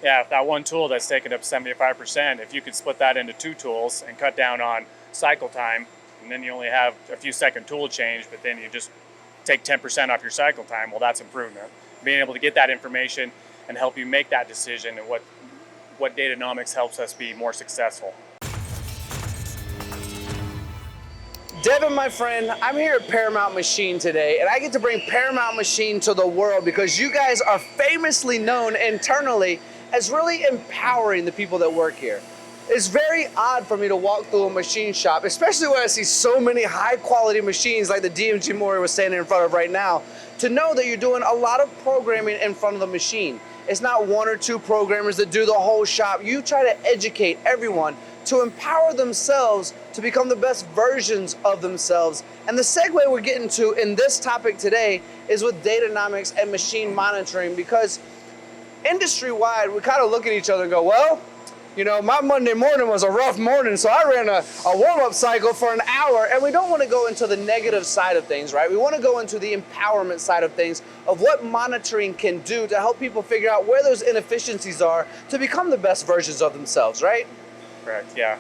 Yeah, if that one tool that's taking up 75%, if you could split that into two tools and cut down on cycle time, and then you only have a few second tool change, but then you just take 10% off your cycle time, well, that's improvement. Being able to get that information and help you make that decision, and what Datanomix helps us be more successful. Devin, my friend, I'm here at Paramount Machine today, and I get to bring Paramount Machine to the world because you guys are famously known internally as really empowering the people that work here. It's very odd for me to walk through a machine shop, especially when I see so many high quality machines like the DMG Mori was standing in front of right now, to know that you're doing a lot of programming in front of the machine. It's not one or two programmers that do the whole shop. You try to educate everyone to empower themselves to become the best versions of themselves. And the segue we're getting to in this topic today is with Datanomix and machine monitoring, because industry-wide, we kind of look at each other and go, well, you know, my Monday morning was a rough morning, so I ran a warm-up cycle for an hour, and we don't want to go into the negative side of things, right? We want to go into the empowerment side of things, of what monitoring can do to help people figure out where those inefficiencies are to become the best versions of themselves, right? Correct, yeah.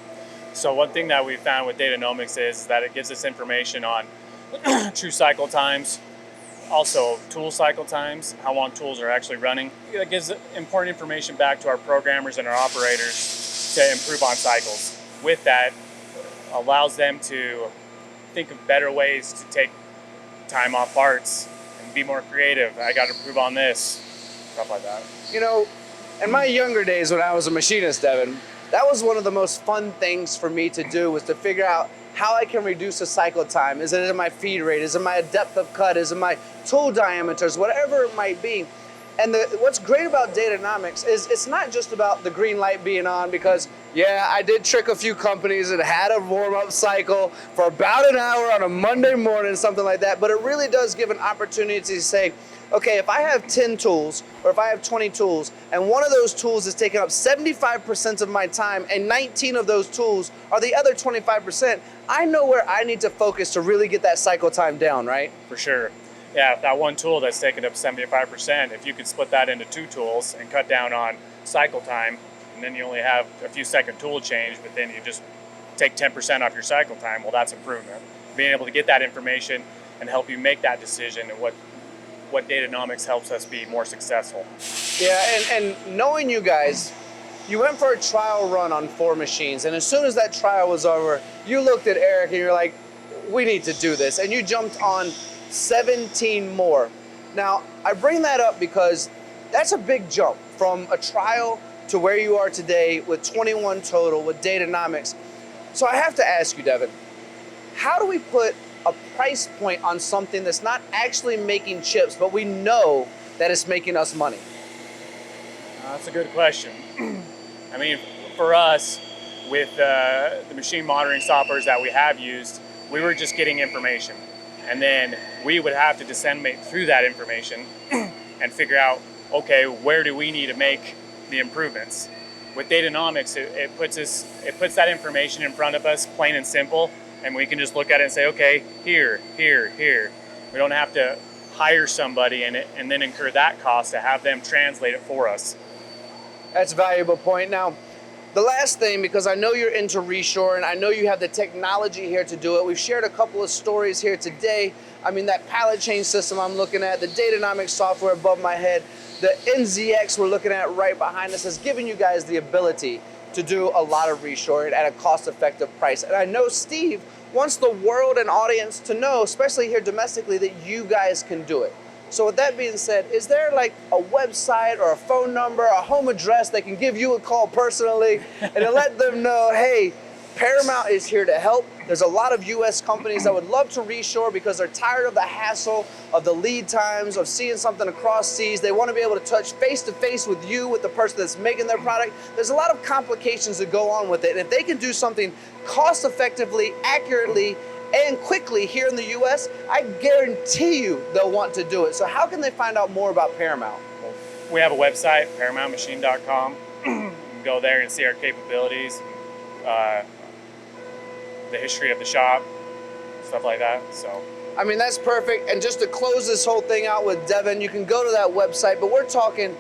So one thing that we found with Datanomix is that it gives us information on true cycle times, also tool cycle times, how long tools are actually running. It gives important information back to our programmers and our operators to improve on cycles. With that, allows them to think of better ways to take time off parts and be more creative. I got to improve on this, stuff like that. You know, in my younger days when I was a machinist, Devin, that was one of the most fun things for me to do, was to figure out how I can reduce the cycle time. Is it in my feed rate? Is it my depth of cut? Is it my tool diameters? Whatever it might be. And what's great about Datanomix is it's not just about the green light being on, because yeah, I did trick a few companies that had a warm-up cycle for about an hour on a Monday morning, something like that, but it really does give an opportunity to say, okay, if I have 10 tools or if I have 20 tools and one of those tools is taking up 75% of my time and 19 of those tools are the other 25%, I know where I need to focus to really get that cycle time down, right? For sure. Yeah, if that one tool that's taking up 75%, if you could split that into two tools and cut down on cycle time, and then you only have a few second tool change, but then you just take 10% off your cycle time, well, that's improvement. Being able to get that information and help you make that decision, and what Datanomix helps us be more successful. Yeah, and knowing you guys, you went for a trial run on 4 machines, and as soon as that trial was over, you looked at Eric and you're like, we need to do this, and you jumped on 17 more. Now, I bring that up because that's a big jump from a trial to where you are today with 21 total with Datanomix. So I have to ask you, Devin, how do we put a price point on something that's not actually making chips, but we know that it's making us money? That's a good question. I mean, for us, with the machine monitoring softwares that we have used, we were just getting information. And then we would have to disseminate through that information and figure out, okay, where do we need to make the improvements? With Datanomix, it puts that information in front of us, plain and simple, and we can just look at it and say, okay, here, here, here. We don't have to hire somebody and then incur that cost to have them translate it for us. That's a valuable point. Now, the last thing, because I know you're into reshoring, I know you have the technology here to do it. We've shared a couple of stories here today. I mean, that pallet chain system I'm looking at, the Datanomix software above my head, the NZX we're looking at right behind us has given you guys the ability to do a lot of reshoring at a cost-effective price. And I know Steve wants the world and audience to know, especially here domestically, that you guys can do it. So with that being said, is there like a website or a phone number, a home address that can give you a call personally and to let them know, hey, Paramount is here to help. There's a lot of US companies that would love to reshore because they're tired of the hassle, of the lead times, of seeing something across seas. They want to be able to touch face to face with you, with the person that's making their product. There's a lot of complications that go on with it. And if they can do something cost effectively, accurately, and quickly here in the US, I guarantee you they'll want to do it. So how can they find out more about Paramount? Well, we have a website, ParamountMachine.com. You can go there and see our capabilities, the history of the shop, stuff like that. So, I mean, that's perfect. And just to close this whole thing out with Devin, you can go to that website, but we're talking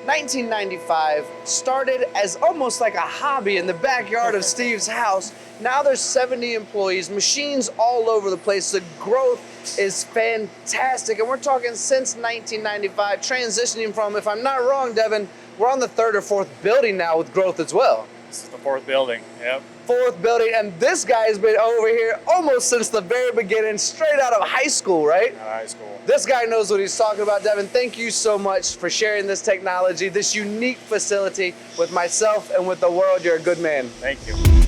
1995, started as almost like a hobby in the backyard of Steve's house. Now there's 70 employees, machines all over the place. The growth is fantastic. And we're talking since 1995, transitioning from, if I'm not wrong, Devin, we're on the third or fourth building now with growth as well. This is the fourth building, yep. Fourth building, and this guy's been over here almost since the very beginning, straight out of high school, right? Out of high school. This guy knows what he's talking about. Devin, thank you so much for sharing this technology, this unique facility with myself and with the world. You're a good man. Thank you.